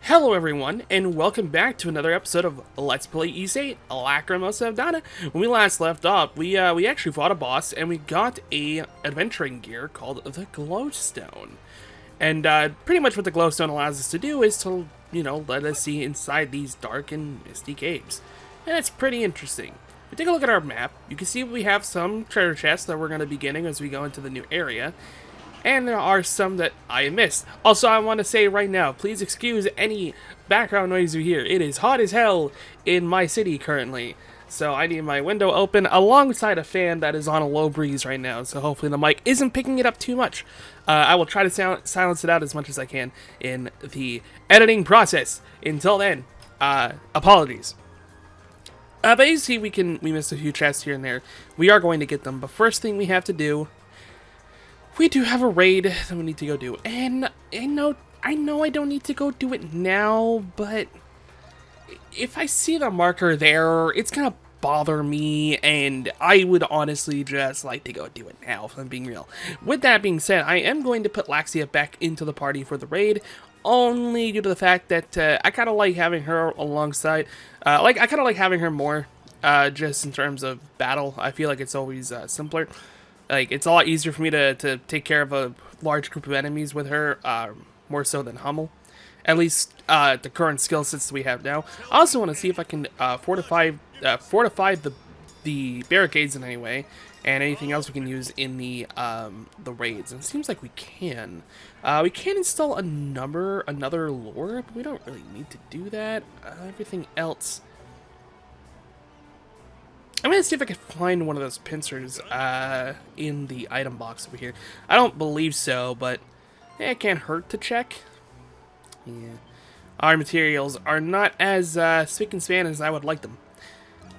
Hello everyone, and welcome back to another episode of Let's Play VIII, Lacrimosa of Dana. When we last left off, we actually fought a boss, and we got a adventuring gear called the Glowstone. And pretty much what the Glowstone allows us to do is to, let us see inside these dark and misty caves. And it's pretty interesting. If we take a look at our map, you can see we have some treasure chests that we're going to be getting as we go into the new area. And there are some that I missed. Also, I want to say right now, please excuse any background noise you hear. It is hot as hell in my city currently. So I need my window open alongside a fan that is on a low breeze right now. So hopefully the mic isn't picking it up too much. I will try to silence it out as much as I can in the editing process. Until then, apologies. But you see, we missed a few chests here and there. We are going to get them. But first thing we have to do, we do have a raid that we need to go do, and I know I don't need to go do it now, but if I see the marker there, it's gonna bother me, and I would honestly just like to go do it now, if I'm being real. With that being said, I am going to put Laxia back into the party for the raid, only due to the fact that I kind of like having her alongside, I kind of like having her more, just in terms of battle. I feel like it's always simpler. Like, it's a lot easier for me to take care of a large group of enemies with her, more so than Hummel. At least, the current skill sets we have now. I also want to see if I can, fortify the barricades in any way, and anything else we can use in the raids. And it seems like we can. We can install another lure, but we don't really need to do that. Everything else, I'm gonna see if I can find one of those pincers in the item box over here. I don't believe so, but it can't hurt to check. Yeah, our materials are not as spick and span as I would like them.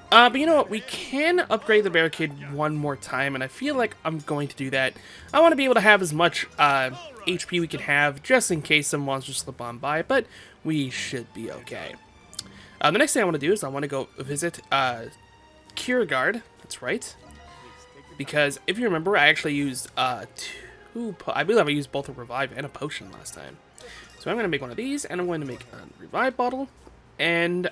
But you know what? We can upgrade the barricade one more time, and I feel like I'm going to do that. I want to be able to have as much HP we can have, just in case some monsters slip on by, but we should be okay. The next thing I want to do is I want to go visit Cure Guard, that's right, because if you remember, I actually used I believe I used both a revive and a potion last time. So I'm going to make one of these, and I'm going to make a revive bottle, and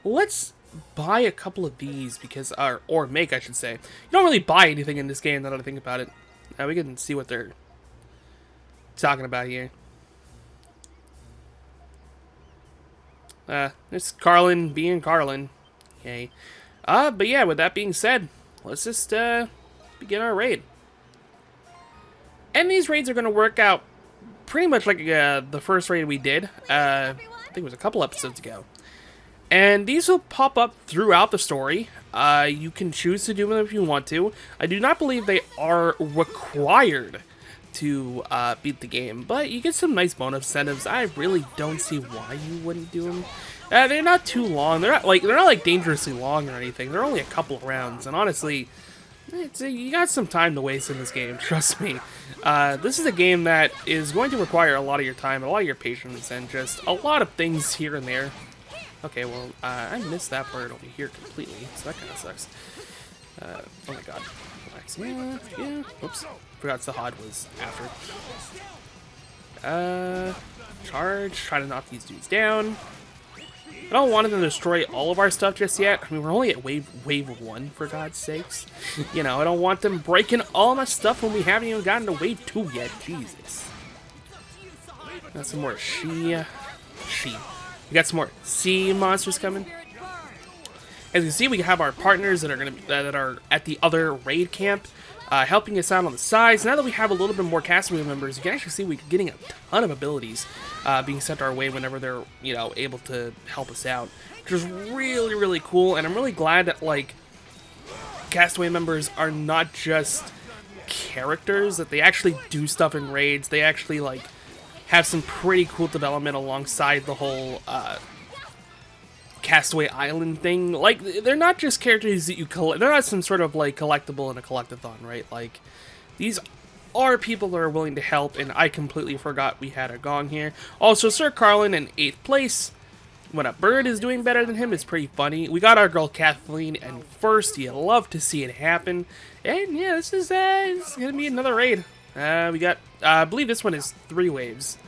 let's buy a couple of these, because, or make, I should say. You don't really buy anything in this game, now that I think about it. We can see what they're talking about here. It's Carlin being Carlin. Okay. But yeah, with that being said, let's just, begin our raid. And these raids are going to work out pretty much like, the first raid we did, I think it was a couple episodes ago. And these will pop up throughout the story. You can choose to do them if you want to. I do not believe they are required to, beat the game, but you get some nice bonus incentives. I really don't see why you wouldn't do them. They're not too long. They're not dangerously long or anything. They're only a couple of rounds, and honestly, you got some time to waste in this game. Trust me. This is a game that is going to require a lot of your time, a lot of your patience, and just a lot of things here and there. Okay, well, I missed that part over here completely, so that kind of sucks. Oh my god. Relax. Yeah. Oops. Forgot the HOD was after. Charge. Try to knock these dudes down. I don't want them to destroy all of our stuff just yet. I mean, we're only at wave 1, for God's sakes. I don't want them breaking all my stuff when we haven't even gotten to wave 2 yet. Jesus. Got some more We got some more sea monsters coming. As you can see, we have our partners that are at the other raid camp, helping us out on the sides. Now that we have a little bit more castaway members, you can actually see we're getting a ton of abilities being sent our way whenever they're, able to help us out, which is really, really cool. And I'm really glad that, castaway members are not just characters, that they actually do stuff in raids. They actually, have some pretty cool development alongside the whole, Castaway Island thing. They're not just characters that you collect. They're not some sort of, collectible in a collectathon, right? These are people that are willing to help, and I completely forgot we had a gong here. Also, Sir Carlin in 8th place. When a bird is doing better than him, it's pretty funny. We got our girl Kathleen in 1st. You love to see it happen. And yeah, this is gonna be another raid. We got, I believe this one is 3 waves.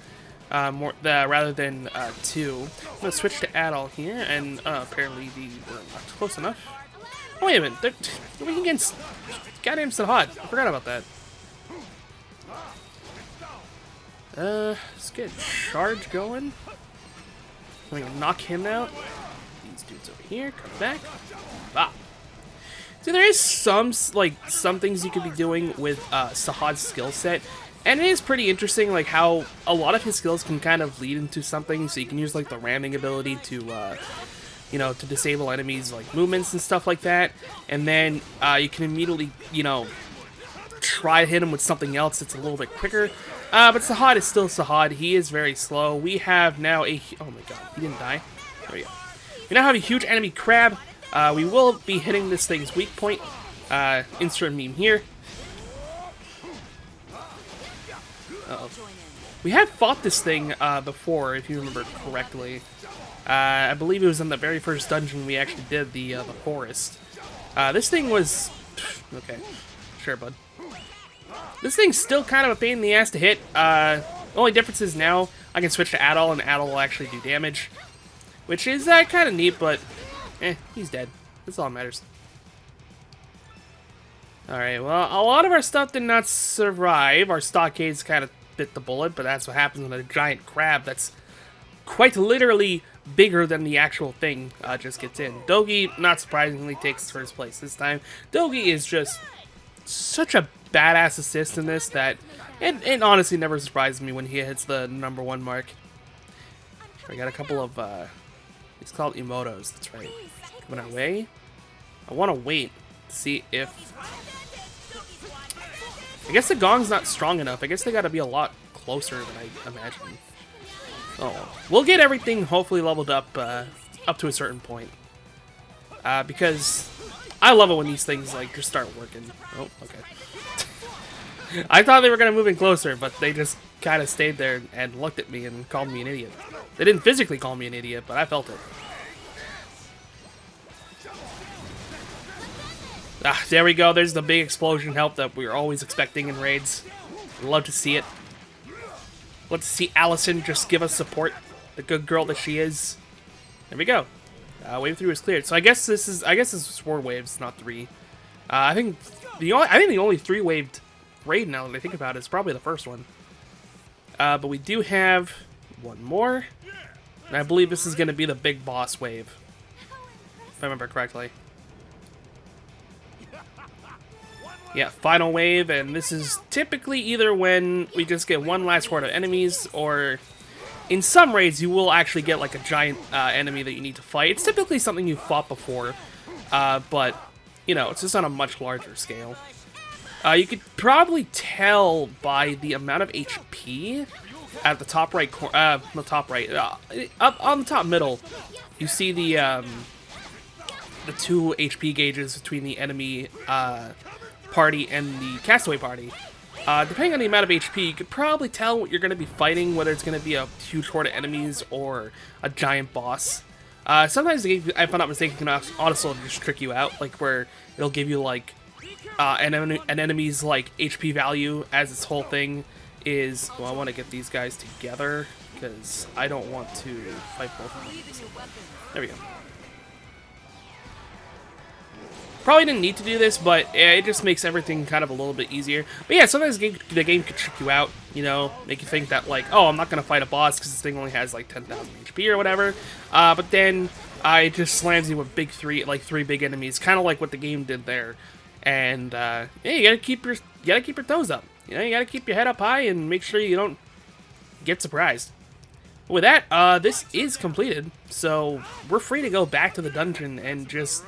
rather than 2. I'm gonna switch to Adol here, and apparently we're not close enough. Oh, wait a minute, they're weak against goddamn Sahad. I forgot about that. Let's get charge going. We can knock him out. These dudes over here, come back. Ah. So there is some things you could be doing with Sahad's skill set, and it is pretty interesting, like how a lot of his skills can kind of lead into something. So you can use like the ramming ability to, you know, to disable enemies like movements and stuff like that, and then you can immediately, you know, try to hit him with something else that's a little bit quicker. But Sahad is still Sahad. He is very slow. We have now a... Oh my god, he didn't die. There we go. We now have a huge enemy crab. We will be hitting this thing's weak point. Insert meme here. Uh-oh. We had fought this thing before, if you remember correctly. I believe it was in the very first dungeon we actually did, the forest. This thing was... Okay. Sure, bud. This thing's still kind of a pain in the ass to hit. The only difference is now I can switch to Adol, and Adol will actually do damage. Which is kind of neat, but he's dead. That's all that matters. Alright, well, a lot of our stuff did not survive. Our stockades kind of bit the bullet, but that's what happens when a giant crab that's quite literally bigger than the actual thing just gets in. Dogi, not surprisingly, takes first place this time. Dogi is just such a badass assist in this that it honestly never surprises me when he hits the #1 mark. We got a couple of it's called emotos, that's right, coming our way. I want to wait to see if... I guess the gong's not strong enough. I guess they gotta be a lot closer than I imagined. Oh, we'll get everything hopefully leveled up to a certain point, because I love it when these things like just start working. Oh, okay. I thought they were going to move in closer, but they just kind of stayed there and looked at me and called me an idiot. They didn't physically call me an idiot, but I felt it. Ah, there we go. There's the big explosion help that we were always expecting in raids. Love to see it. Love to see Allison just give us support. The good girl that she is. There we go. Wave 3 was cleared. So I guess this is 4 waves, not 3. I think the only 3-waved raid, now that I think about it, is probably the first one. But we do have one more, and I believe this is going to be the big boss wave, if I remember correctly. Yeah, final wave, and this is typically either when we just get one last horde of enemies, or in some raids you will actually get like a giant enemy that you need to fight. It's typically something you fought before, but you know, it's just on a much larger scale. You could probably tell by the amount of HP at the top right corner, the top right, up on the top middle, you see the 2 HP gauges between the enemy party and the castaway party. Depending on the amount of HP, you could probably tell what you're going to be fighting, whether it's going to be a huge horde of enemies or a giant boss. Sometimes the game, if I'm not mistaken, can also just trick you out, like where it'll give you like an enemy's like HP value as its whole thing is. Well, I want to get these guys together because I don't want to fight both of them. There we go. Probably didn't need to do this, but it just makes everything kind of a little bit easier. But yeah, sometimes the game could trick you out, you know, make you think that like, oh, I'm not gonna fight a boss because this thing only has like 10,000 HP or whatever. But then it just slams you with three big enemies, kind of like what the game did there. And yeah, you gotta keep your toes up. You know, you gotta keep your head up high and make sure you don't get surprised. With that, this is completed, so we're free to go back to the dungeon and just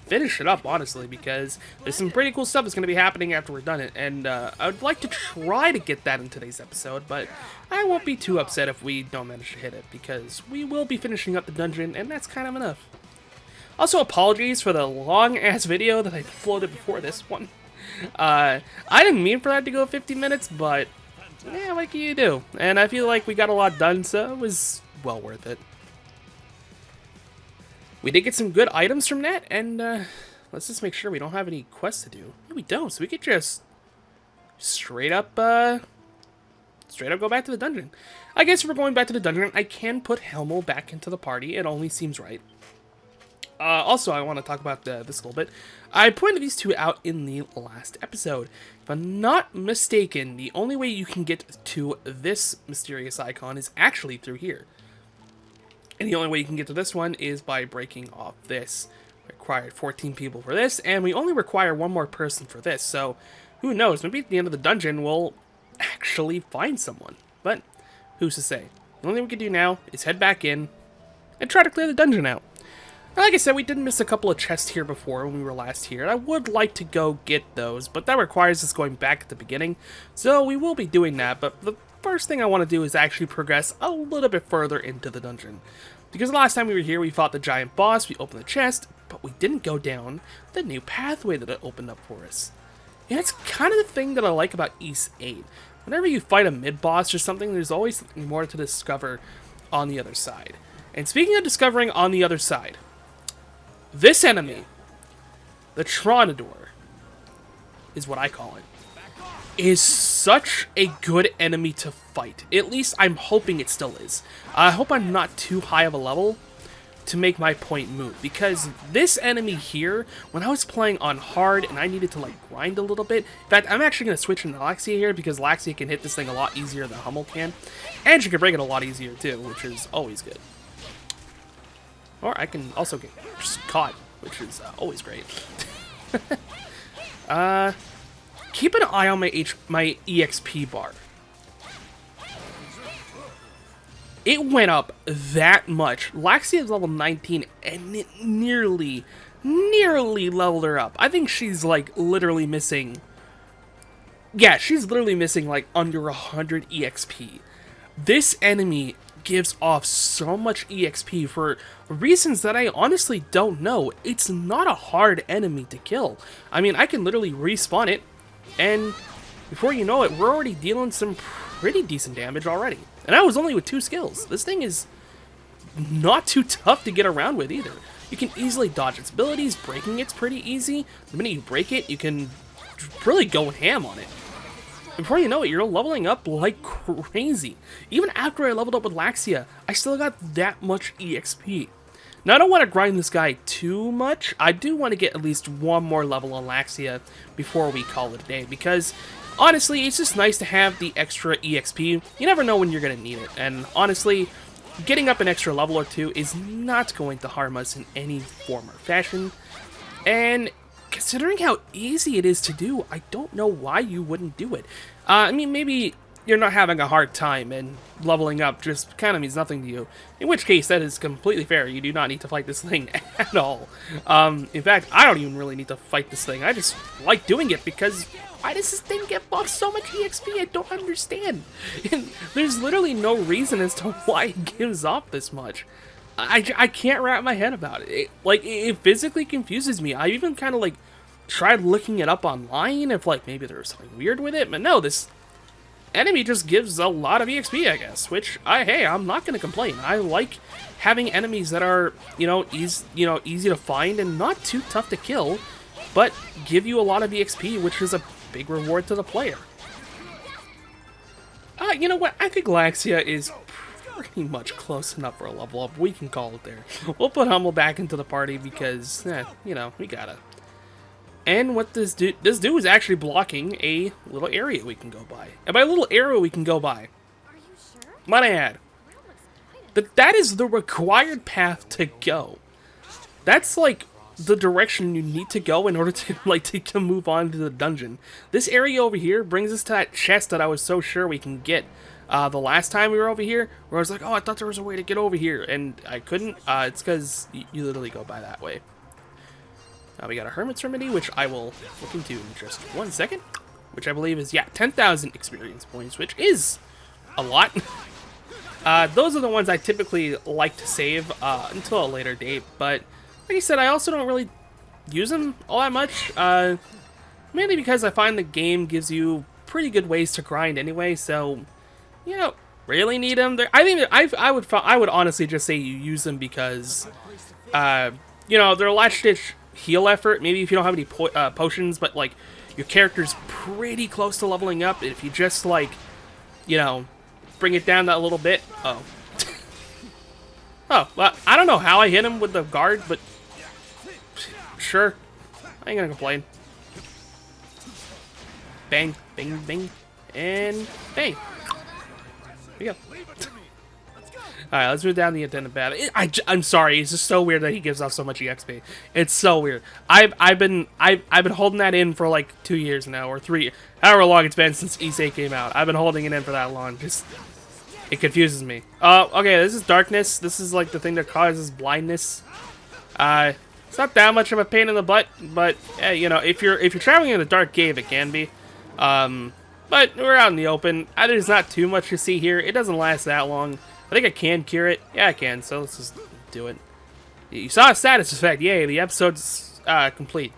finish it up, honestly, because there's some pretty cool stuff that's going to be happening after we're done it, and I would like to try to get that in today's episode, but I won't be too upset if we don't manage to hit it, because we will be finishing up the dungeon, and that's kind of enough. Also, apologies for the long-ass video that I uploaded before this one. I didn't mean for that to go 50 minutes, but yeah, what can you do? And I feel like we got a lot done, so it was well worth it. We did get some good items from that, and let's just make sure we don't have any quests to do. No, we don't, so we could just straight up straight up go back to the dungeon. I guess if we're going back to the dungeon, I can put Helmo back into the party. It only seems right. Also, I want to talk about this a little bit. I pointed these two out in the last episode. If I'm not mistaken, the only way you can get to this mysterious icon is actually through here. And the only way you can get to this one is by breaking off this. Required 14 people for this, and we only require one more person for this, so who knows, maybe at the end of the dungeon we'll actually find someone. But who's to say? The only thing we can do now is head back in and try to clear the dungeon out. Like I said, we did miss a couple of chests here before when we were last here. I would like to go get those, but that requires us going back at the beginning. So we will be doing that, but the first thing I want to do is actually progress a little bit further into the dungeon. Because the last time we were here, we fought the giant boss, we opened the chest, but we didn't go down the new pathway that it opened up for us. And it's kind of the thing that I like about Ys VIII. Whenever you fight a mid-boss or something, there's always something more to discover on the other side. And speaking of discovering on the other side, this enemy, the Tronador, is what I call it, is such a good enemy to fight. At least I'm hoping it still is. I hope I'm not too high of a level to make my point move, because this enemy here, when I was playing on hard and I needed to like grind a little bit, in fact, I'm actually going to switch into Laxia here because Laxia can hit this thing a lot easier than Hummel can, and she can break it a lot easier too, which is always good. Or I can also get caught, which is always great. Keep an eye on my EXP bar. It went up that much. Laxia is level 19, and it nearly leveled her up. I think she's like literally missing. Yeah, she's literally missing like under 100 EXP. This enemy gives off so much EXP for reasons that I honestly don't know. It's not a hard enemy to kill. I mean, I can literally respawn it, and before you know it, we're already dealing some pretty decent damage already. And I was only with 2 skills. This thing is not too tough to get around with either. You can easily dodge its abilities. Breaking it's pretty easy. The minute you break it, you can really go ham on it. Before you know it, you're leveling up like crazy. Even after I leveled up with Laxia, I still got that much EXP. Now, I don't want to grind this guy too much. I do want to get at least one more level on Laxia before we call it a day, because honestly, it's just nice to have the extra EXP. You never know when you're going to need it, and honestly, getting up an extra level or 2 is not going to harm us in any form or fashion. And considering how easy it is to do, I don't know why you wouldn't do it. I mean, maybe you're not having a hard time and leveling up just kind of means nothing to you. In which case, that is completely fair. You do not need to fight this thing at all. In fact, I don't even really need to fight this thing. I just like doing it because why does this thing get buffed so much EXP? I don't understand. And there's literally no reason as to why it gives off this much. I can't wrap my head about it. It physically confuses me. I even kind of like tried looking it up online if like maybe there was something weird with it, but no, this enemy just gives a lot of EXP, I guess, which hey, I'm not going to complain. I like having enemies that are, easy to find and not too tough to kill, but give you a lot of EXP, which is a big reward to the player. You know what? I think Laxia is pretty much close enough for a level up. We can call it there. We'll put Hummel back into the party because, we gotta. And what this dude is actually blocking a little area we can go by. And by little area we can go by, Are you sure? might I add, that is the required path to go. That's like the direction you need to go in order to to move on to the dungeon. This area over here brings us to that chest that I was so sure we can get the last time we were over here, where I was like, oh, I thought there was a way to get over here, and I couldn't. It's because you literally go by that way. We got a Hermit's Remedy, which I will look into in just 1 second, which I believe is, 10,000 experience points, which is a lot. Those are the ones I typically like to save until a later date, but like I said, I also don't really use them all that much, mainly because I find the game gives you pretty good ways to grind anyway, so you don't really need them. I think I would honestly just say you use them because, they're a last-ditch heal effort. Maybe if you don't have any potions, but like your character's pretty close to leveling up. If you just like, you know, bring it down that little bit. Oh. Oh, well, I don't know how I hit him with the guard, but sure. I ain't gonna complain. Bang, bang, bang, and bang. There we go. Alright, let's move down the intended path. I'm sorry, it's just so weird that he gives off so much EXP. It's so weird. I've been holding that in for like 2 years now, or 3, however long it's been since Issei came out. I've been holding it in for that long. Just it confuses me. Okay, this is darkness. This is like the thing that causes blindness. It's not that much of a pain in the butt, but you know, if you're traveling in a dark cave, it can be. But we're out in the open. There's not too much to see here. It doesn't last that long. I think I can cure it. Yeah, I can, so let's just do it. You saw a status effect. Yay, the episode's complete.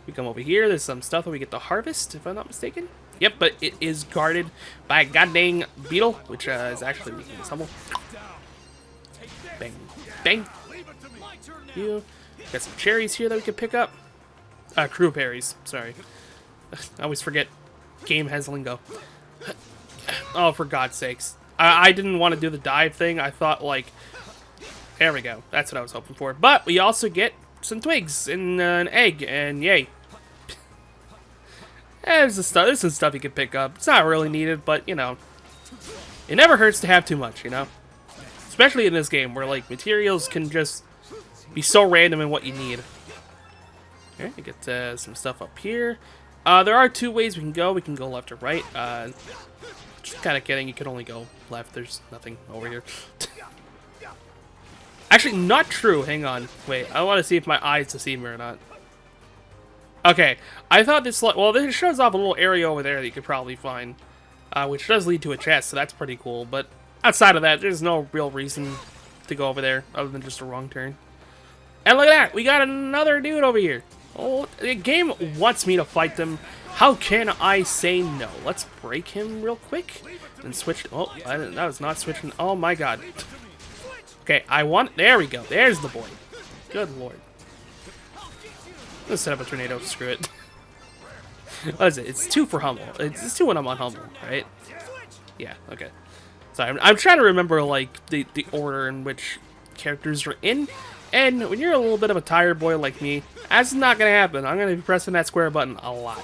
We come over here. There's some stuff that we get to harvest, if I'm not mistaken. Yep, but it is guarded by a goddamn beetle, which is actually making us humble. Bang. Bang. You. Got some cherries here that we can pick up. Crew berries. Sorry. I always forget. Game has lingo. Oh, for God's sakes. I didn't want to do the dive thing. I thought, like... There we go. That's what I was hoping for. But we also get some twigs and an egg, and yay. There's some stuff you can pick up. It's not really needed, but, you know... It never hurts to have too much, you know? Especially in this game, where, like, materials can just be so random in what you need. Okay, we get some stuff up here. There are 2 ways we can go. We can go left or right. Just kind of kidding. You can only go left. There's nothing over here. Actually, not true. Hang on. Wait, I want to see if my eyes deceive me or not. Okay, I thought this... Well, this shows off a little area over there that you could probably find. Which does lead to a chest, so that's pretty cool. But outside of that, there's no real reason to go over there other than just a wrong turn. And look at that! We got another dude over here. Oh, the game wants me to fight them. How can I say no? Let's break him real quick and switch. Oh, that was not switching. Oh my God. Okay, there we go. There's the boy. Good lord. Let's set up a tornado. Screw it. What is it? It's 2 for humble. It's 2 when I'm on humble, right? Yeah. Okay. Sorry, I'm trying to remember like the order in which characters are in. And when you're a little bit of a tired boy like me, that's not going to happen. I'm going to be pressing that square button a lot.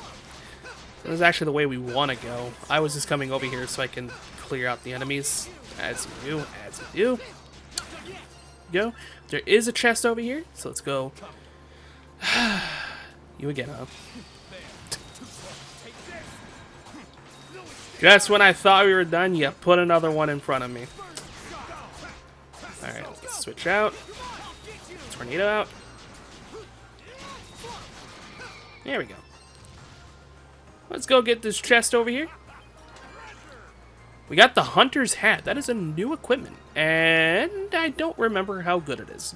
This is actually the way we want to go. I was just coming over here so I can clear out the enemies. As you do, as you do. Go. There is a chest over here, so let's go. You again, huh? Just when I thought we were done, you put another one in front of me. Alright, let's switch out. Tornado out. There we go. Let's go get this chest over here. We got the Hunter's Hat. That is a new equipment. And I don't remember how good it is.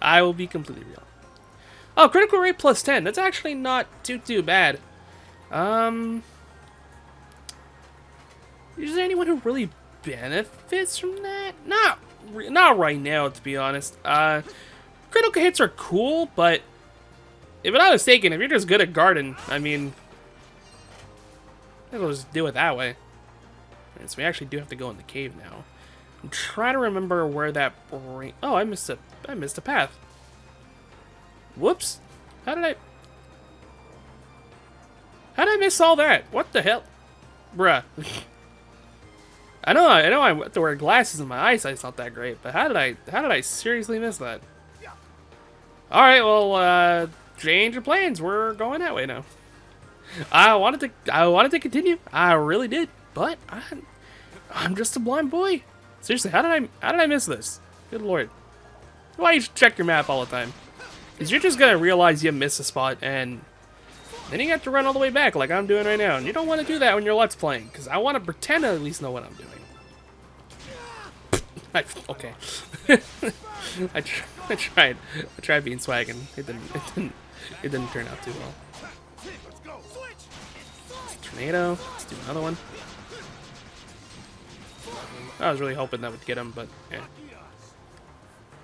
I will be completely real. Oh, critical rate plus 10. That's actually not too bad. Is there anyone who really benefits from that? Not right now, to be honest. Critical hits are cool, but if I'm not mistaken, if you're just good at guarding, I mean, I'll just do it that way. Right, so we actually do have to go in the cave now. I'm trying to remember where that oh, I missed a path. Whoops! How did I miss all that? What the hell, bruh? I know I have to wear glasses and my eyesight's not that great, but how did I seriously miss that? All right, well, change of plans. We're going that way now. I wanted to continue. I really did, but I'm just a blind boy. Seriously, how did I miss this? Good lord. Why you check your map all the time? Because you're just gonna realize you missed a spot, and then you have to run all the way back like I'm doing right now. And you don't want to do that when you're Let's Playing, because I want to pretend to at least know what I'm doing. Okay. I tried being swagging. It didn't turn out too well. Tornado. Let's do another one. I was really hoping that would get him, but yeah.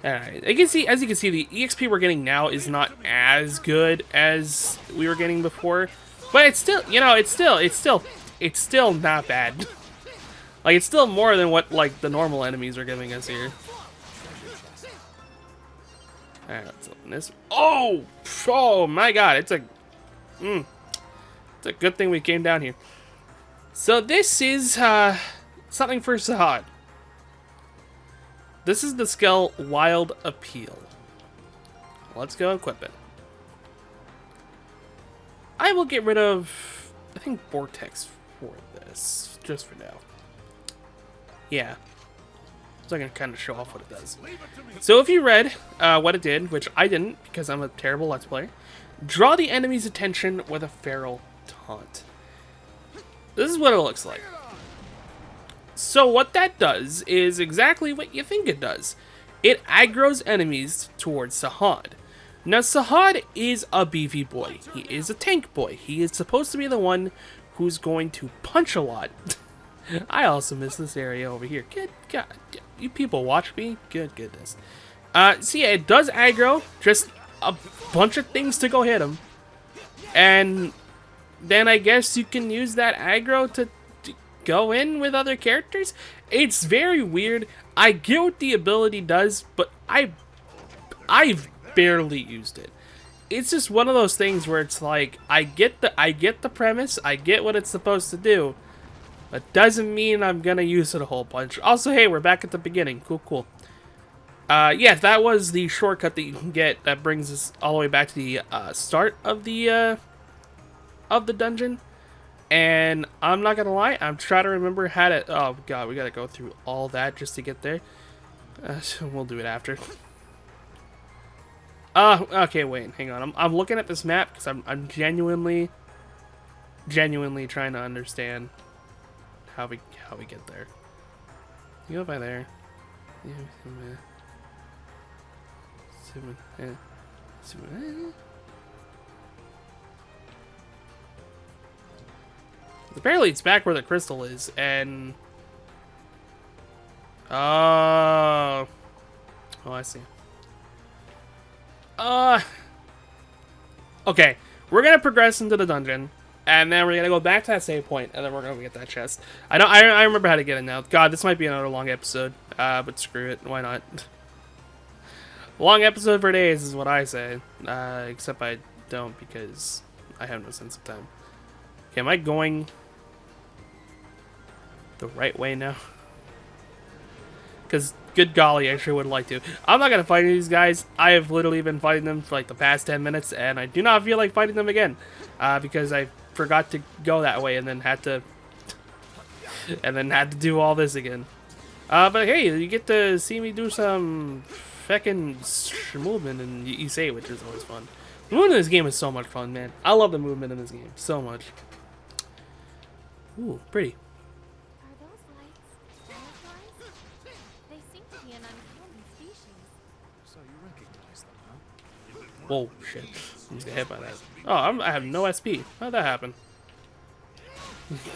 Alright, as you can see, the EXP we're getting now is not as good as we were getting before, but it's still, you know, it's still it's still not bad. Like, it's still more than what, like, the normal enemies are giving us here. Alright, let's open this. Oh! Oh my god, it's a good thing we came down here. So this is something for Sahad. This is the skill Wild Appeal. Let's go equip it. I will get rid of, I think, Vortex for this, just for now. Yeah. So I'm going to kind of show off what it does. So if you read what it did, which I didn't because I'm a terrible Let's Player, draw the enemy's attention with a feral taunt. This is what it looks like. So what that does is exactly what you think it does. It aggroes enemies towards Sahad. Now Sahad is a beefy boy. He is a tank boy. He is supposed to be the one who's going to punch a lot. I also miss this area over here. Good God. You people watch me? Good goodness. So yeah, it does aggro. Just a bunch of things to go hit him. And then I guess you can use that aggro to go in with other characters. It's very weird. I get what the ability does, but I've barely used it. It's just one of those things where it's like I get the premise, I get what it's supposed to do, but doesn't mean I'm gonna use it a whole bunch. Also, hey, we're back at the beginning. Cool. Yeah, that was the shortcut that you can get that brings us all the way back to the start of the dungeon. And I'm not gonna lie, I'm trying to remember how to. Oh god, we gotta go through all that just to get there. We'll do it after. Okay, wait, hang on. I'm looking at this map because I'm genuinely trying to understand how we get there. You go by there. Apparently it's back where the crystal is, and oh, I see. Okay, we're gonna progress into the dungeon, and then we're gonna go back to that save point, and then we're gonna get that chest. I remember how to get it now. God, this might be another long episode, but screw it, why not? Long episode for days is what I say, except I don't because I have no sense of time. Okay, am I going the right way now? Because, good golly, I sure would like to. I'm not going to fight these guys. I have literally been fighting them for like the past 10 minutes, and I do not feel like fighting them again. Because I forgot to go that way and then had to do all this again. But hey, you get to see me do some feckin' movement in VIII, which is always fun. The movement in this game is so much fun, man. I love the movement in this game so much. Ooh, pretty. Are those lights fireflies? They seem to be an uncommon species. So you recognize them, huh? Whoa, shit. I just got hit by that. Oh, I have no SP. How'd that happen?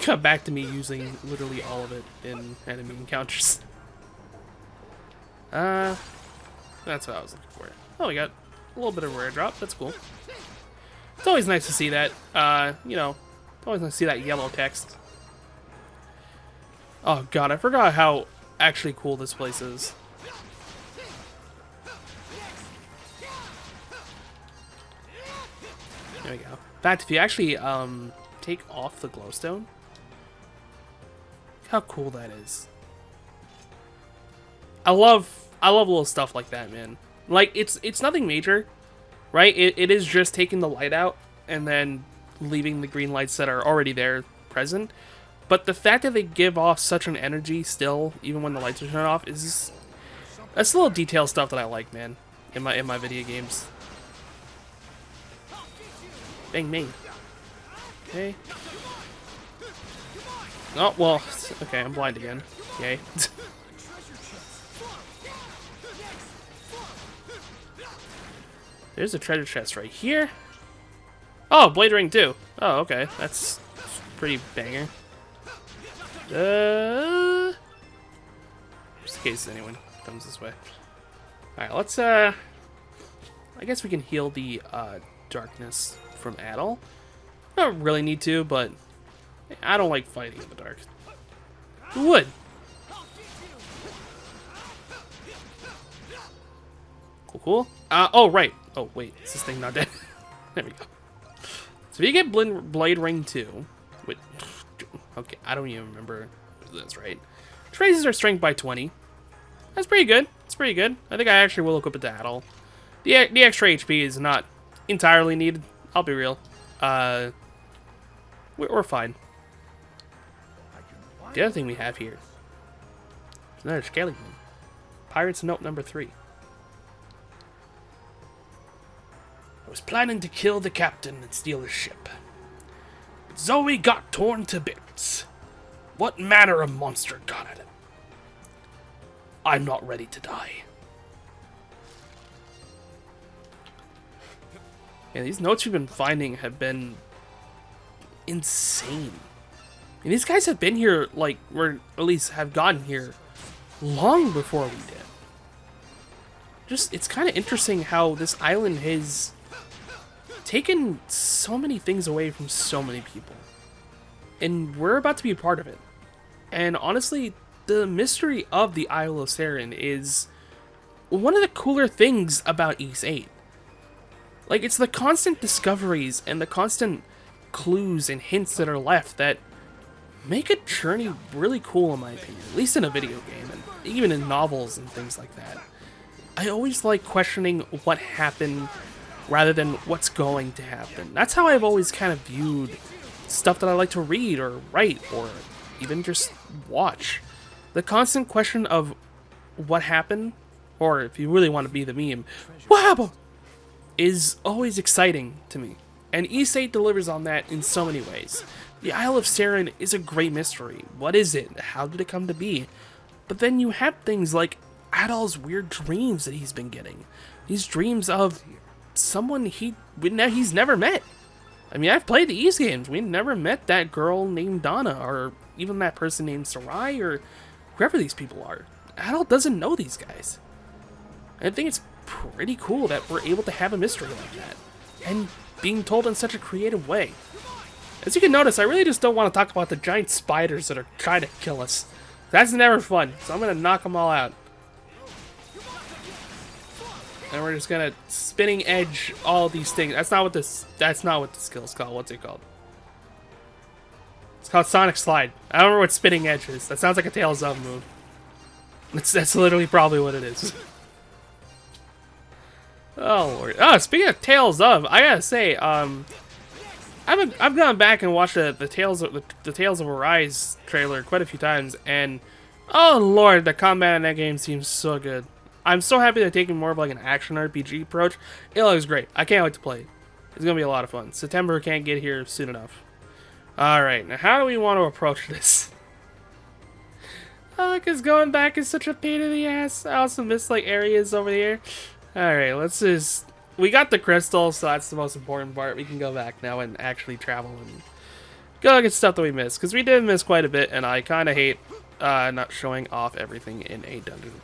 Come back to me using literally all of it in enemy encounters. That's what I was looking for. Oh, we got a little bit of rare drop. That's cool. It's always nice to see that. You know, it's always nice to see that yellow text. Oh god, I forgot how actually cool this place is. There we go. In fact, if you actually take off the glowstone, look how cool that is. I love little stuff like that, man. Like it's nothing major, right? It is just taking the light out and then leaving the green lights that are already there present. But the fact that they give off such an energy still, even when the lights are turned off, is that's little detail stuff that I like, man. In my video games. Bang bang. Okay. Oh well. Okay, I'm blind again. Yay. There's a treasure chest right here. Oh, blade ring too. Oh, okay. That's pretty banger. Just in case anyone comes this way. Alright, let's I guess we can heal the darkness from Adel. Don't really need to, but I don't like fighting in the dark. Who would? Cool, cool. Oh, right. Oh, wait. Is this thing not dead? There we go. So if you get Blade Ring 2... Wait. Okay, I don't even remember this, right? Which raises our strength by 20. That's pretty good. It's pretty good. I think I actually will equip it to Adol. The extra HP is not entirely needed. I'll be real. We're fine. The other thing we have here is another skeleton. Pirate's Note number 3. I was planning to kill the captain and steal his ship. But Zoe got torn to bits. What manner of monster got at him? I'm not ready to die. Yeah, these notes we've been finding have been insane. And these guys have been here, like, or at least have gotten here long before we did. Just, it's kind of interesting how this island has taken so many things away from so many people. And we're about to be a part of it. And honestly, the mystery of the Isle of Saren is one of the cooler things about Ys 8. Like, it's the constant discoveries and the constant clues and hints that are left that make a journey really cool, in my opinion. At least in a video game, and even in novels and things like that. I always like questioning what happened rather than what's going to happen. That's how I've always kind of viewed stuff that I like to read or write or even just watch. The constant question of what happened, or if you really want to be the meme, what happened, is always exciting to me. And Ys 8 delivers on that in so many ways. The Isle of Saren is a great mystery. What is it? How did it come to be? But then you have things like Adol's weird dreams that he's been getting. These dreams of someone he's never met. I mean, I've played the Ys games. We never met that girl named Donna, or even that person named Sarai, or whoever these people are. Adol doesn't know these guys. I think it's pretty cool that we're able to have a mystery like that, and being told in such a creative way. As you can notice, I really just don't want to talk about the giant spiders that are trying to kill us. That's never fun, so I'm gonna knock them all out. And we're just gonna spinning edge all these things. That's not what the skill is called. What's it called? It's called Sonic Slide. I don't remember what spinning edge is. That sounds like a Tales of move. That's literally probably what it is. Oh Lord. Oh, speaking of Tales of, I gotta say, I've gone back and watched the Tales of Arise trailer quite a few times, and oh Lord, the combat in that game seems so good. I'm so happy they're taking more of like an action RPG approach. It looks great. I can't wait to play it. It's gonna be a lot of fun. September can't get here soon enough. Alright, now how do we want to approach this? Because going back is such a pain in the ass. I also miss like areas over here. Alright, let's just... We got the crystal, so that's the most important part. We can go back now and actually travel and go look at stuff that we missed. Because we did miss quite a bit, and I kind of hate not showing off everything in a dungeon.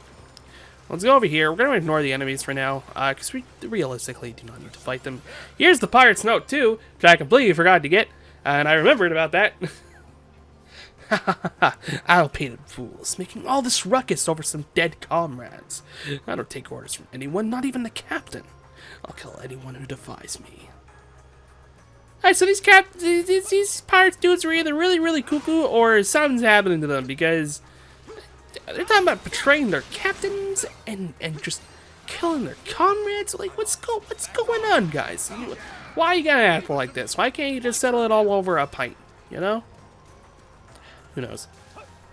Let's go over here. We're going to ignore the enemies for now, because we realistically do not need to fight them. Here's the Pirate's Note, too, which I completely forgot to get, and I remembered about that. Idle-pated fools, making all this ruckus over some dead comrades. I don't take orders from anyone, not even the captain. I'll kill anyone who defies me. Alright, so these pirates dudes are either really, really cuckoo, or something's happening to them, because they're talking about betraying their captains and just killing their comrades. Like, what's going on, guys? Why you gotta act like this? Why can't you just settle it all over a pint? You know? Who knows?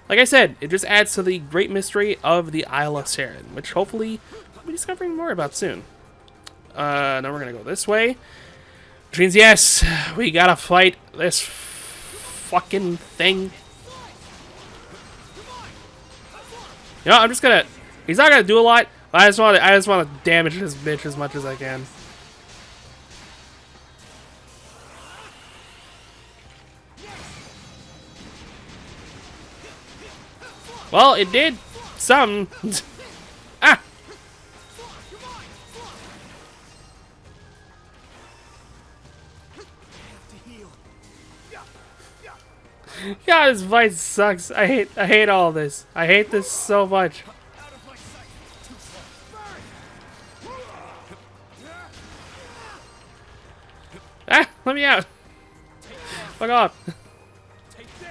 Like I said, it just adds to the great mystery of the Isle of Saren, which hopefully we'll be discovering more about soon. Now we're gonna go this way, which means yes, we gotta fight this fucking thing. You know, I'm just gonna. He's not gonna do a lot. But I just want to damage this bitch as much as I can. Well, it did some. Ah! God, this fight sucks. I hate all this. I hate this so much. Ah, let me out. Fuck off.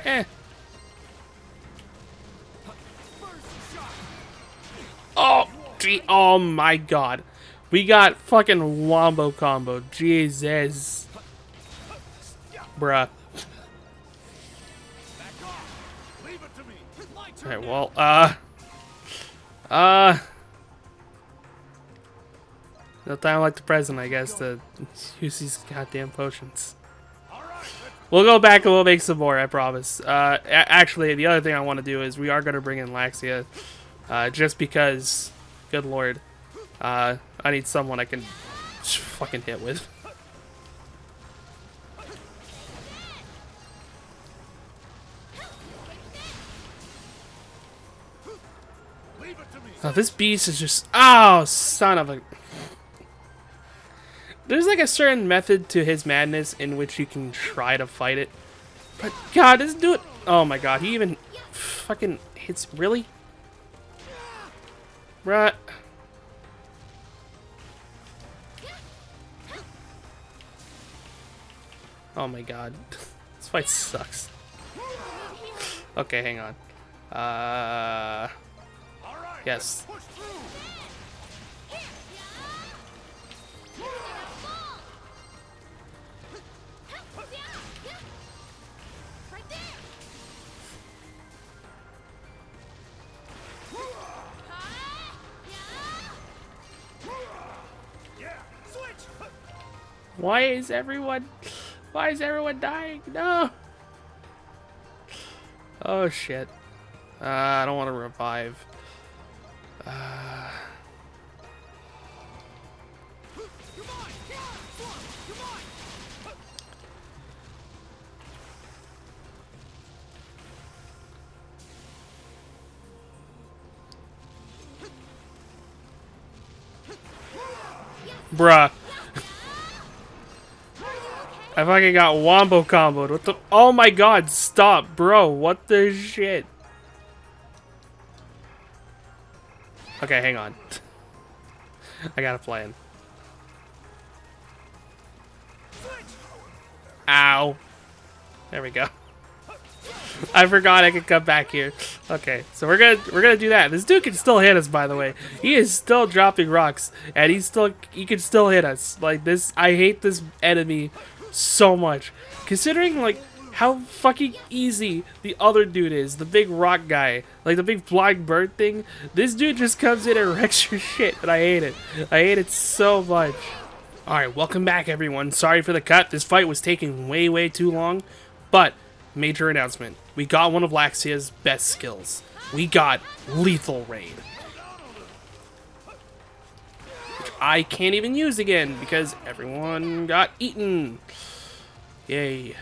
Eh. Oh, gee, oh my god. We got fucking wombo combo. Jesus. Bruh. Alright, well, no time like the present, I guess, to use these goddamn potions. We'll go back and we'll make some more, I promise. Actually, the other thing I want to do is we are going to bring in Laxia. Just because, good lord, I need someone I can fucking hit with. Oh, this beast is just... Oh, son of a... There's like a certain method to his madness in which you can try to fight it. But god, this dude... Oh my god, he even fucking hits... Really? Bruh. Oh my god. This fight sucks. Okay, hang on. Yes. Why is everyone dying? No. Oh shit. I don't want to revive. Bruh. I fucking got wombo comboed. What the? Oh my god, stop, bro. What the shit? Okay, hang on. I got a plan. Ow. There we go. I forgot I could come back here. Okay, so we're gonna do that. This dude can still hit us, by the way. He is still dropping rocks, and he can still hit us. Like this, I hate this enemy so much, considering like how fucking easy the other dude is, the big rock guy, like the big flying bird thing. This dude just comes in and wrecks your shit, and I hate it. I hate it so much. All right, welcome back, everyone. Sorry for the cut. This fight was taking way too long, but major announcement: we got one of Laxia's best skills. We got Lethal Raid, which I can't even use again because everyone got eaten. Yay.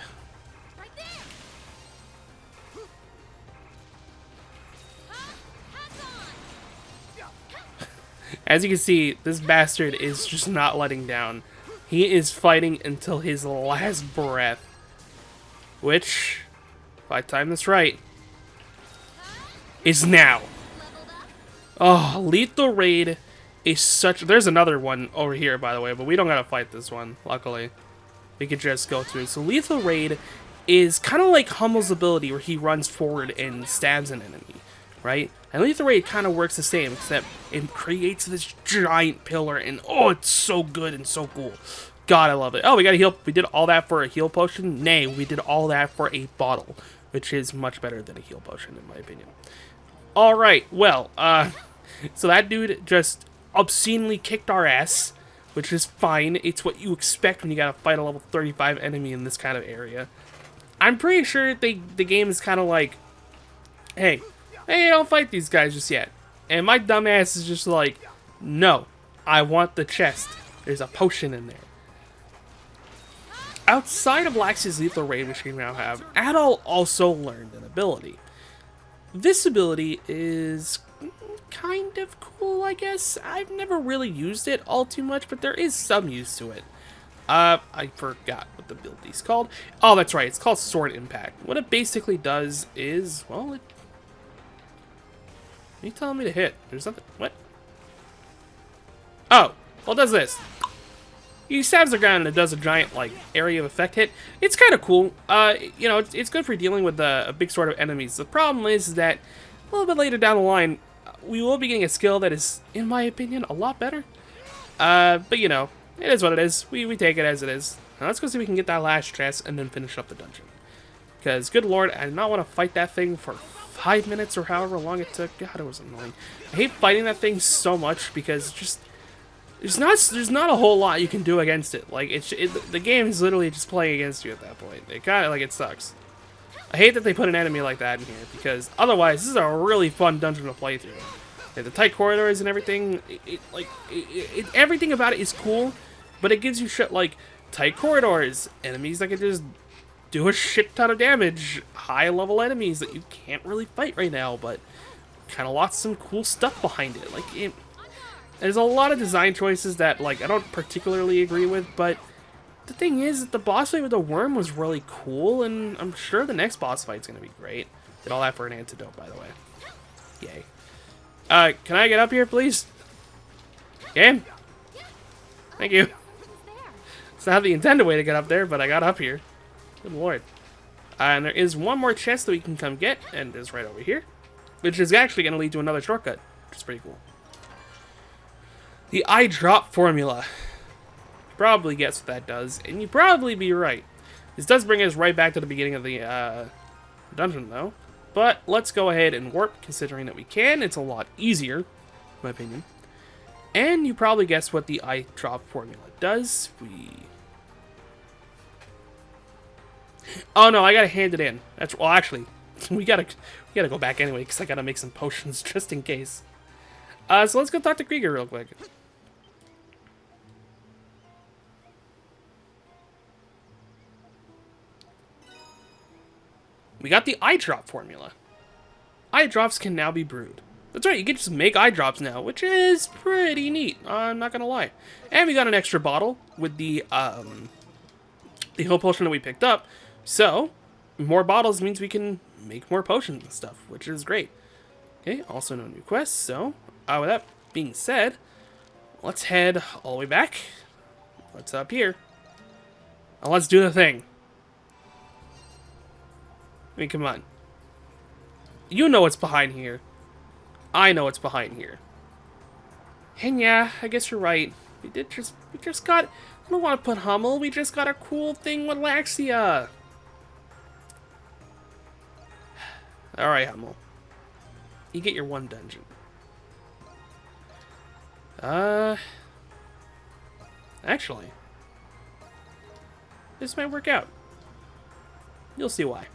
As you can see, this bastard is just not letting down. He is fighting until his last breath. Which, if I time this right, is now. Oh, Lethal Raid is such... There's another one over here, by the way, but we don't gotta fight this one, luckily. We could just go to it. So Lethal Raid is kind of like Hummel's ability, where he runs forward and stabs an enemy, right? And Lethal Raid kind of works the same, except it creates this giant pillar, and oh, it's so good and so cool. God, I love it. Oh, we got a heal. We did all that for a heal potion? Nay, we did all that for a bottle, which is much better than a heal potion, in my opinion. All right, well, so that dude just obscenely kicked our ass, which is fine. It's what you expect when you gotta fight a level 35 enemy in this kind of area. I'm pretty sure the game is kind of like, hey, don't fight these guys just yet. And my dumbass is just like, no, I want the chest. There's a potion in there. Outside of Laxia's Lethal Raid, which we now have, Adol also learned an ability. This ability is kind of cool, I guess. I've never really used it all too much, but there is some use to it. I forgot what the ability's called. Oh, that's right. It's called Sword Impact. What it basically does is, well, what are you telling me to hit? There's nothing. What? Oh, well, it does this. He stabs the ground and it does a giant, like, area of effect hit. It's kind of cool. You know, it's good for dealing with a big sort of enemies. The problem is that a little bit later down the line, we will be getting a skill that is, in my opinion, a lot better. But you know, it is what it is. We take it as it is. Now let's go see if we can get that last chest and then finish up the dungeon. Because, good lord, I do not want to fight that thing for 5 minutes or however long it took. God, it was annoying. I hate fighting that thing so much because just... There's not a whole lot you can do against it. Like, the game is literally just playing against you at that point. It kind of, like, it sucks. I hate that they put an enemy like that in here, because otherwise, this is a really fun dungeon to play through. Like, the tight corridors and everything, everything about it is cool, but it gives you shit like tight corridors, enemies that can just do a shit ton of damage, high-level enemies that you can't really fight right now, but kind of lots of some cool stuff behind it. Like, there's a lot of design choices that, like, I don't particularly agree with, but the thing is that the boss fight with the worm was really cool, and I'm sure the next boss fight's gonna be great. Did all that for an antidote, by the way. Yay. Can I get up here, please? Game? Thank you. It's not the intended way to get up there, but I got up here. Good lord. And there is one more chest that we can come get, and it's right over here, which is actually gonna lead to another shortcut, which is pretty cool. The eye drop formula. You probably guess what that does, and you'd probably be right. This does bring us right back to the beginning of the dungeon, though. But let's go ahead and warp, considering that we can. It's a lot easier, in my opinion. And you probably guessed what the eye drop formula does. Oh no, I gotta hand it in. That's well, actually, we gotta go back anyway, because I gotta make some potions just in case. So let's go talk to Krieger real quick. We got the eye drop formula. Eye drops can now be brewed. That's right, you can just make eye drops now, which is pretty neat. I'm not gonna lie. And we got an extra bottle with the heal potion that we picked up. So, more bottles means we can make more potions and stuff, which is great. Okay, also no new quests, so with that being said, let's head all the way back. What's up here? And let's do the thing. I mean, come on. You know what's behind here. I know what's behind here. And yeah, I guess you're right. We just got... I don't want to put Hummel. We just got a cool thing with Laxia. Alright, Hummel. You get your one dungeon. Actually, this might work out. You'll see why.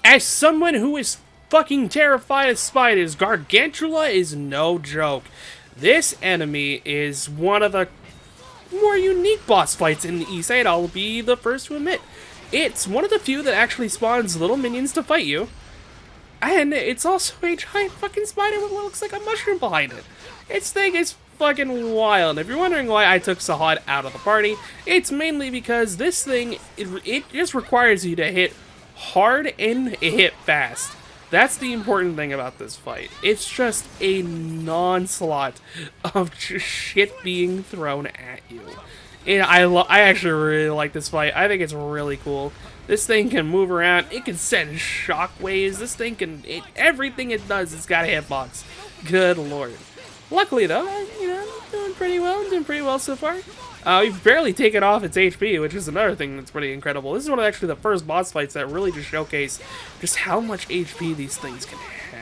As someone who is fucking terrified of spiders, Gargantula is no joke. This enemy is one of the more unique boss fights in the East, I'll be the first to admit. It's one of the few that actually spawns little minions to fight you. And it's also a giant fucking spider with what looks like a mushroom behind it. Its thing is fucking wild. If you're wondering why I took Sahad out of the party, it's mainly because this thing, it just requires you to hit hard and hit fast. That's the important thing about this fight. It's just a non-slot of just shit being thrown at you. Yeah, I actually really like this fight. I think it's really cool. This thing can move around. It can send shockwaves. This thing can... everything it does, it's got a hitbox. Good lord. Luckily, though, you know, doing pretty well. Doing pretty well so far. We've barely taken off its HP, which is another thing that's pretty incredible. This is one of actually the first boss fights that really just showcase just how much HP these things can have.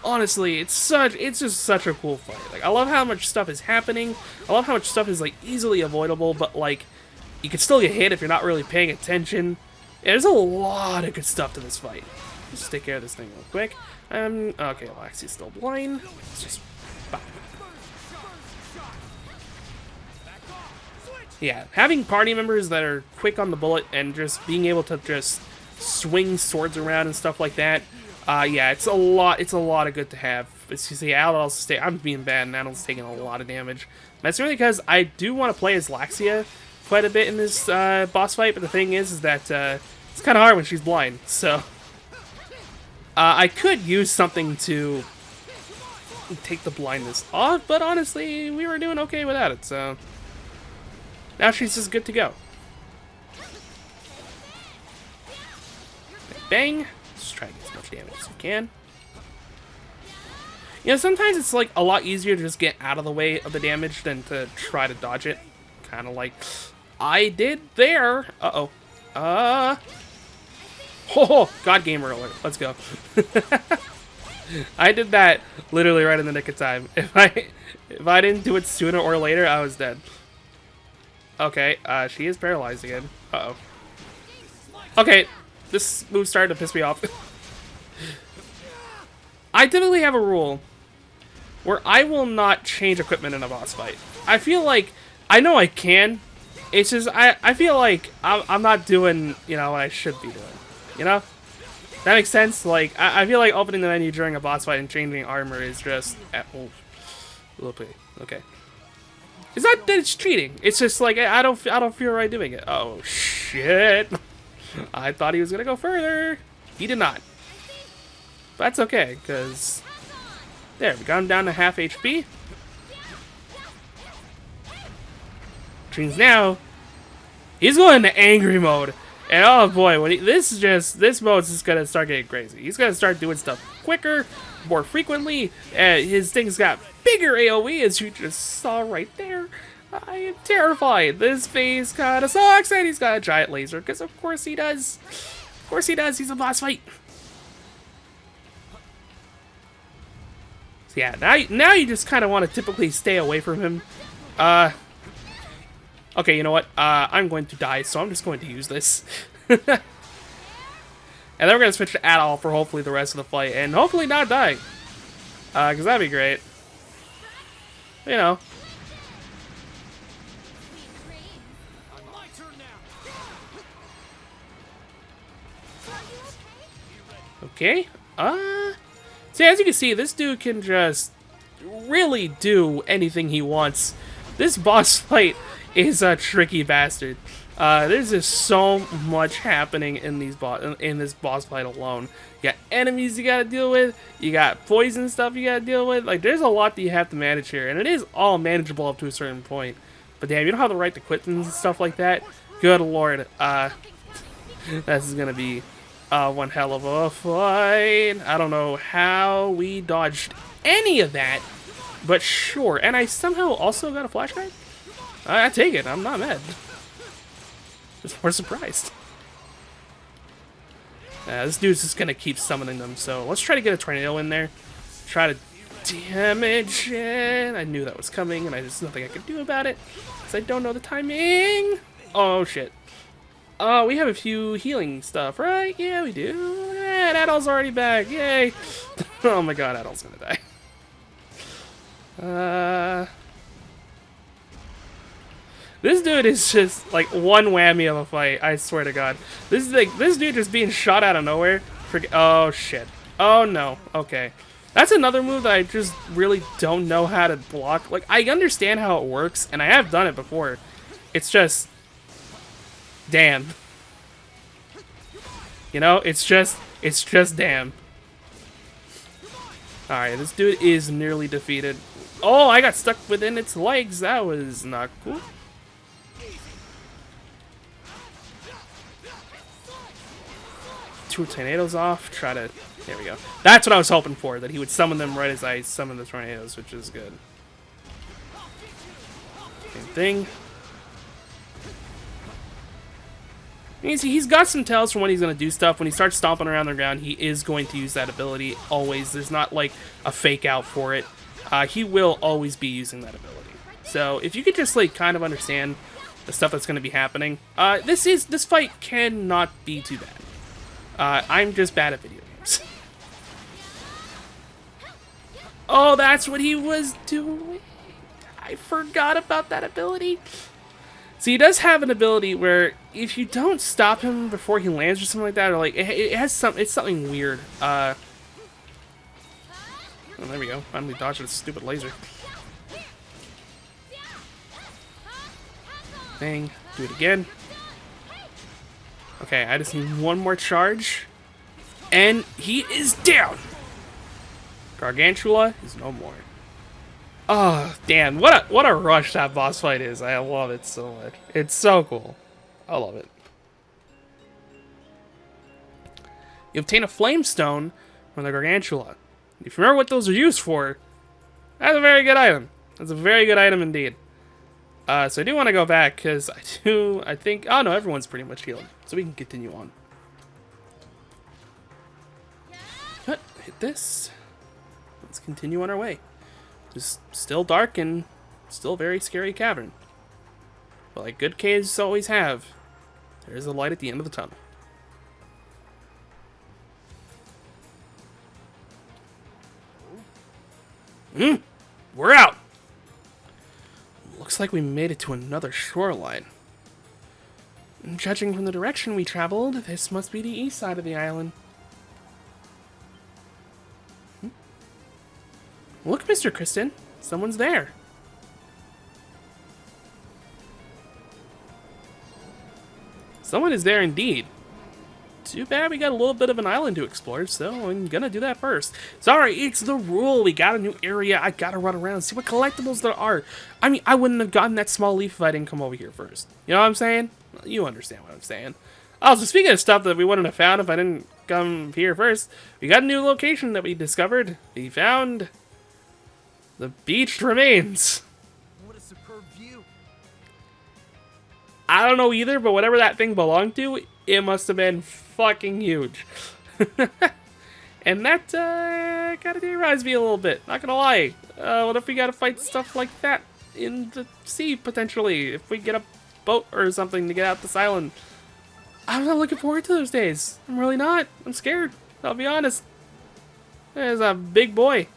Honestly, it's just such a cool fight. Like, I love how much stuff is happening. I love how much stuff is, like, easily avoidable, but, like, you can still get hit if you're not really paying attention. Yeah, there's a lot of good stuff to this fight. Let's take care of this thing real quick. Okay, Alexi's still blind. Let's just... Yeah, having party members that are quick on the bullet and just being able to just swing swords around and stuff like that, yeah, it's a lot of good to have. It's just, yeah, I'm being bad and Adol's taking a lot of damage. That's really because I do want to play as Laxia quite a bit in this boss fight, but the thing is that it's kind of hard when she's blind, so I could use something to take the blindness off, but honestly, we were doing okay without it, so now she's just good to go. Bang! Just try to get as much damage as you can. You know, sometimes it's like a lot easier to just get out of the way of the damage than to try to dodge it. Kind of like I did there. Uh-oh. Oh, God Gamer alert. Let's go. I did that literally right in the nick of time. If I didn't do it sooner or later, I was dead. Okay, she is paralyzed again. Uh-oh. Okay, this move started to piss me off. I typically have a rule where I will not change equipment in a boss fight. I feel like, I know I can, it's just, I feel like I'm not doing, you know, what I should be doing, you know? That makes sense? Like, I feel like opening the menu during a boss fight and changing armor is just, okay. It's not that it's cheating, it's just like, I don't feel right doing it. Oh, shit. I thought he was gonna go further. He did not. But that's okay, because... There, we got him down to half HP. Which means now, he's going into angry mode. And oh boy, when this mode's just gonna start getting crazy. He's gonna start doing stuff quicker, more frequently. His thing's got bigger AoE, as you just saw right there. I am terrified. This phase kinda sucks, and he's got a giant laser, because of course he does. Of course he does, he's a boss fight. So yeah, now you just kind of want to typically stay away from him. Okay, you know what? I'm going to die, so I'm just going to use this. And then we're going to switch to Adol for hopefully the rest of the fight, and hopefully not die. Because that'd be great. You know. Okay. So as you can see, this dude can just really do anything he wants. This boss fight is a tricky bastard. There's just so much happening in this boss fight alone. You got enemies you gotta deal with, you got poison stuff you gotta deal with. Like, there's a lot that you have to manage here, and it is all manageable up to a certain point. But damn, you don't have the right to quit and stuff like that. Good lord, this is gonna be one hell of a fight. I don't know how we dodged any of that, but sure. And I somehow also got a flashback? I take it. I'm not mad. Just more surprised. This dude's just gonna keep summoning them, so let's try to get a tornado in there. Try to damage it. I knew that was coming, and there's nothing I could do about it, because I don't know the timing. Oh, shit. We have a few healing stuff, right? Yeah, we do. Look at that. Adol's already back. Yay. Oh my god, Adol's gonna die. This dude is just like one whammy of a fight, I swear to god. This dude just being shot out of nowhere. Oh shit. Oh no. Okay. That's another move that I just really don't know how to block. Like, I understand how it works, and I have done it before. It's just... damn. You know, it's just damn. Alright, this dude is nearly defeated. Oh, I got stuck within its legs. That was not cool. 2 tornadoes off. Try to... There we go. That's what I was hoping for, that he would summon them right as I summon the tornadoes, which is good. Same thing. You see, he's got some tells for when he's going to do stuff. When he starts stomping around the ground, he is going to use that ability always. There's not, like, a fake out for it. He will always be using that ability. So, if you could just, like, kind of understand the stuff that's going to be happening. This fight cannot be too bad. I'm just bad at video games. Oh, that's what he was doing. I forgot about that ability. So he does have an ability where if you don't stop him before he lands or something like that, or like it has it's something weird. Oh, there we go. Finally dodged a stupid laser. Thing. Do it again. Okay, I just need one more charge. And he is down! Gargantula is no more. Oh, damn. What a rush that boss fight is. I love it so much. It's so cool. I love it. You obtain a flame stone from the Gargantula. If you remember what those are used for, that's a very good item. That's a very good item indeed. So I do want to go back, because I think... Oh, no, everyone's pretty much healed. So we can continue on. Hit this. Let's continue on our way. It's still dark and still very scary cavern. But like good caves always have, there's a light at the end of the tunnel. We're out! Looks like we made it to another shoreline. Judging from the direction we traveled, this must be the east side of the island. Look, Mr. Kristen. Someone's there. Someone is there indeed. Too bad we got a little bit of an island to explore, so I'm gonna do that first. Sorry, it's the rule. We got a new area. I gotta run around and see what collectibles there are. I mean, I wouldn't have gotten that small leaf if I didn't come over here first. You know what I'm saying? You understand what I'm saying. Also, speaking of stuff that we wouldn't have found if I didn't come here first, we got a new location that we discovered. We found... the beached remains. What a superb view. I don't know either, but whatever that thing belonged to, it must have been fucking huge. And that kind of terrorized me a little bit, not gonna lie. What if we gotta fight stuff like that in the sea, potentially? If we get a boat or something to get out this island. I'm not looking forward to those days. I'm really not. I'm scared. I'll be honest. There's a big boy.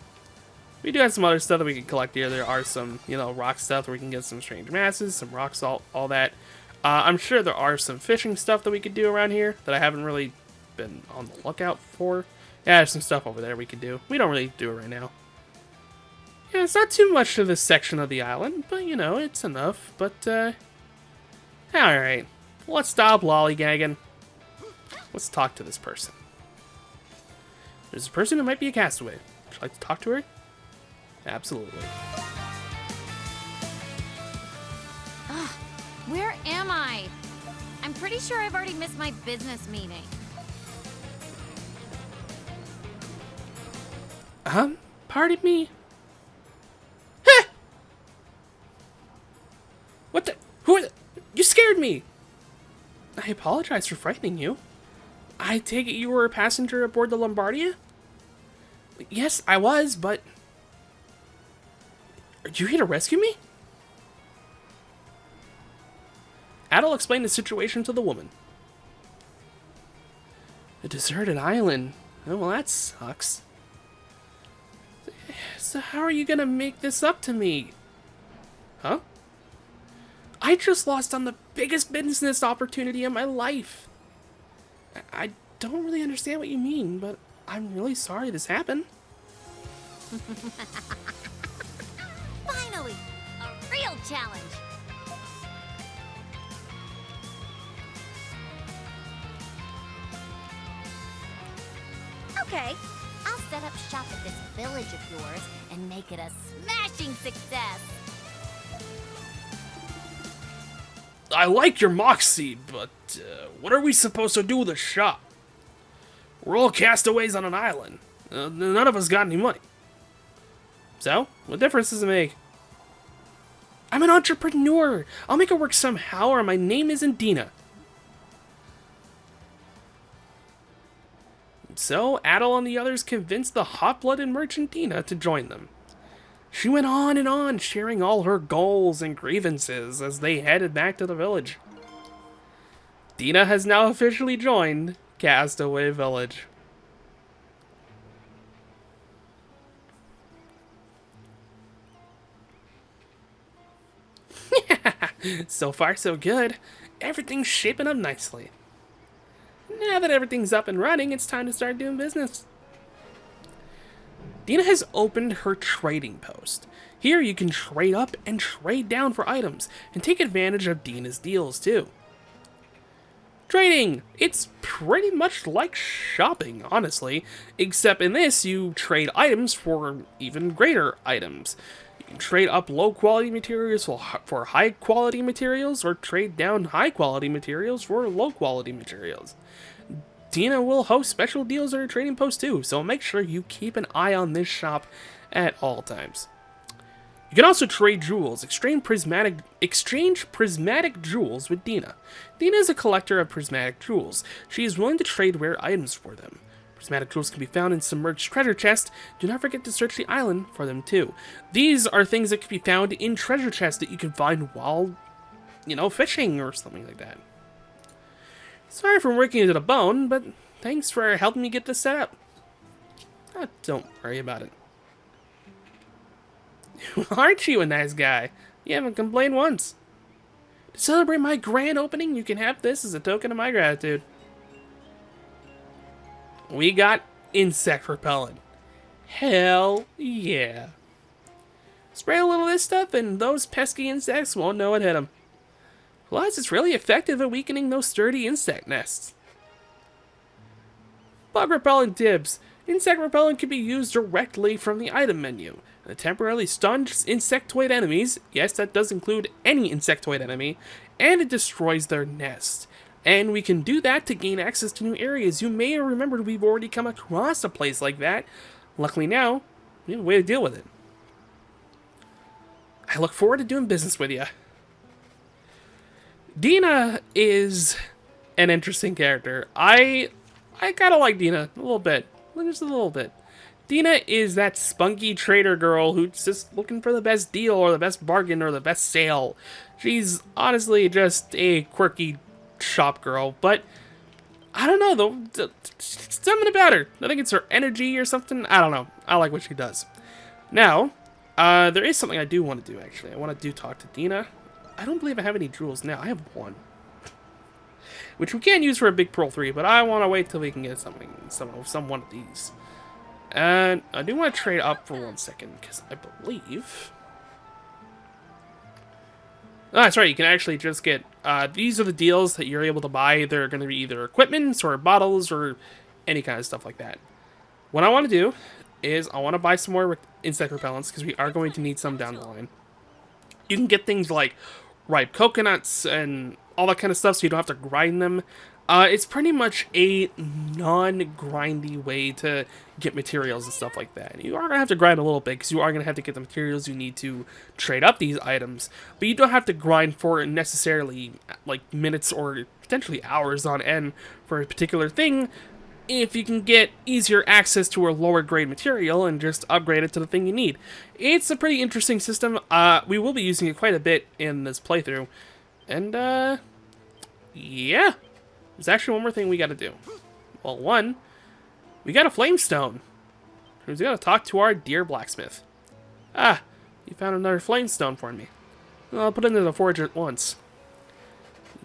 We do have some other stuff that we can collect here. There are some, you know, rock stuff where we can get some strange masses, some rock salt, all that. I'm sure there are some fishing stuff that we could do around here that I haven't really been on the lookout for. Yeah, there's some stuff over there we could do. We don't really do it right now. Yeah, it's not too much to this section of the island, but, you know, it's enough. But, alright. Let's stop lollygagging. Let's talk to this person. There's a person who might be a castaway. Would you like to talk to her? Absolutely. Where am I? I'm pretty sure I've already missed my business meeting. Pardon me? Huh! What the? Who are the? You scared me! I apologize for frightening you. I take it you were a passenger aboard the Lombardia? Yes, I was, but... Are you here to rescue me? Adel explained the situation to the woman. A deserted island. Oh, well, that sucks. So how are you gonna make this up to me? Huh? I just lost on the biggest business opportunity of my life. I don't really understand what you mean, but I'm really sorry this happened. Finally! A real challenge! Okay, I'll set up shop at this village of yours and make it a smashing success! I like your moxie, but what are we supposed to do with the shop? We're all castaways on an island. None of us got any money. So, what difference does it make? I'm an entrepreneur. I'll make it work somehow, or my name isn't Dina. So, Adel and the others convinced the hot-blooded merchant Dina to join them. She went on and on, sharing all her goals and grievances as they headed back to the village. Dina has now officially joined Castaway Village. So far, so good. Everything's shaping up nicely. Now that everything's up and running, it's time to start doing business. Dina has opened her trading post. Here you can trade up and trade down for items, and take advantage of Dina's deals too. Trading! It's pretty much like shopping, honestly, except in this you trade items for even greater items. You can trade up low quality materials for high quality materials, or trade down high quality materials for low quality materials. Dina will host special deals on her trading post too, so make sure you keep an eye on this shop at all times. You can also trade jewels, exchange prismatic jewels with Dina. Dina is a collector of prismatic jewels. She is willing to trade rare items for them. Prismatic jewels can be found in submerged treasure chests. Do not forget to search the island for them too. These are things that can be found in treasure chests that you can find while, fishing or something like that. Sorry for working you to the bone, but thanks for helping me get this set up. Don't worry about it. Aren't you a nice guy? You haven't complained once. To celebrate my grand opening, you can have this as a token of my gratitude. We got insect repellent. Hell yeah. Spray a little of this stuff and those pesky insects won't know it hit them. Plus, it's really effective at weakening those sturdy insect nests. Bug repellent tips. Insect repellent can be used directly from the item menu. It temporarily stuns insectoid enemies, yes, that does include any insectoid enemy, and it destroys their nest. And we can do that to gain access to new areas. You may have remembered we've already come across a place like that. Luckily now, we have a way to deal with it. I look forward to doing business with you. Dina is an interesting character. I kind of like Dina a little bit. Just a little bit. Dina is that spunky trader girl who's just looking for the best deal or the best bargain or the best sale. She's honestly just a quirky shop girl, but I don't know though. Something about her. I think it's her energy or something. I don't know. I like what she does. Now, there is something I do want to do actually. I want to talk to Dina. I don't believe I have any jewels now. I have one, which we can use for a big Pearl 3, but I want to wait till we can get some one of these. And I do want to trade up for 1 second, because I believe... Oh, that's right, you can actually just get... these are the deals that you're able to buy. They're going to be either equipment, or bottles, or any kind of stuff like that. What I want to do is I want to buy some more insect repellents, because we are going to need some down the line. You can get things like ripe coconuts and all that kind of stuff, so you don't have to grind them. It's pretty much a non-grindy way to get materials and stuff like that. You are going to have to grind a little bit, because you are going to have to get the materials you need to trade up these items. But you don't have to grind for necessarily like minutes or potentially hours on end for a particular thing, if you can get easier access to a lower grade material and just upgrade it to the thing you need. It's a pretty interesting system. We will be using it quite a bit in this playthrough. And, yeah. There's actually one more thing we gotta do. Well, one, we got a flamestone. We gotta talk to our dear blacksmith. Ah, you found another flamestone for me. Well, I'll put it into the forge at once.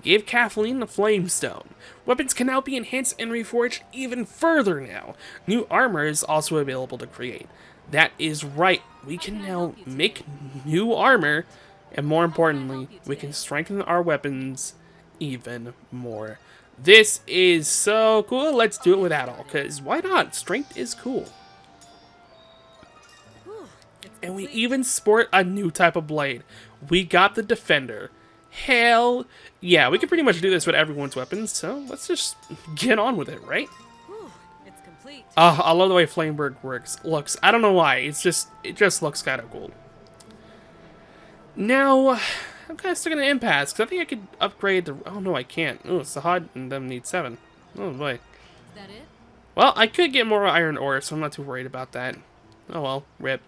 Gave Kathleen the flamestone. Weapons can now be enhanced and reforged even further now. New armor is also available to create. That is right. We can now make new armor, and more importantly, we can strengthen our weapons even more. This is so cool. Let's do it with Adol, because why not? Strength is cool. And we even sport a new type of blade. We got the Defender. Hell yeah, we can pretty much do this with everyone's weapons, so let's just get on with it, right? complete. I love the way Flameberg looks. I don't know why. It just looks kind of cool. Now, I'm kind of stuck in an impasse, because I think I could upgrade the... Oh, no, I can't. Oh, Sahad and them need 7. Oh, boy. Is that it? Well, I could get more iron ore, so I'm not too worried about that. Oh, well. Rip.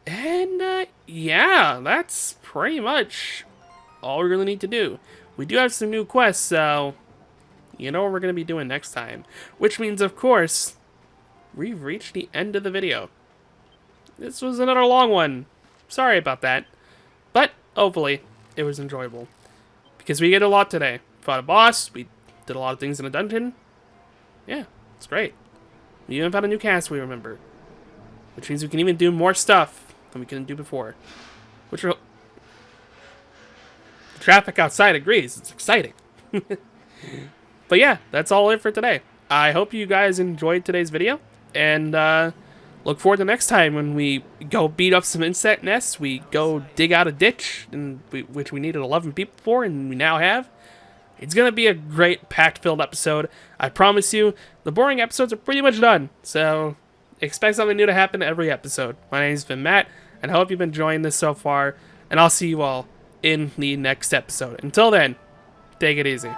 And, yeah, that's pretty much all we really need to do. We do have some new quests, so you know what we're going to be doing next time. Which means, of course, we've reached the end of the video. This was another long one. Sorry about that. But, hopefully, it was enjoyable. Because we did a lot today. Fought a boss, we did a lot of things in a dungeon. Yeah, it's great. We even found a new cast we remember. Which means we can even do more stuff than we couldn't do before. Which are... The traffic outside agrees. It's exciting. But yeah, that's all it for today. I hope you guys enjoyed today's video. And look forward to next time when we go beat up some insect nests. We go dig out a ditch, which we needed 11 people for, and we now have. It's going to be a great packed-filled episode. I promise you, the boring episodes are pretty much done. So expect something new to happen every episode. My name's been Matt, and I hope you've been enjoying this so far. And I'll see you all in the next episode. Until then, take it easy.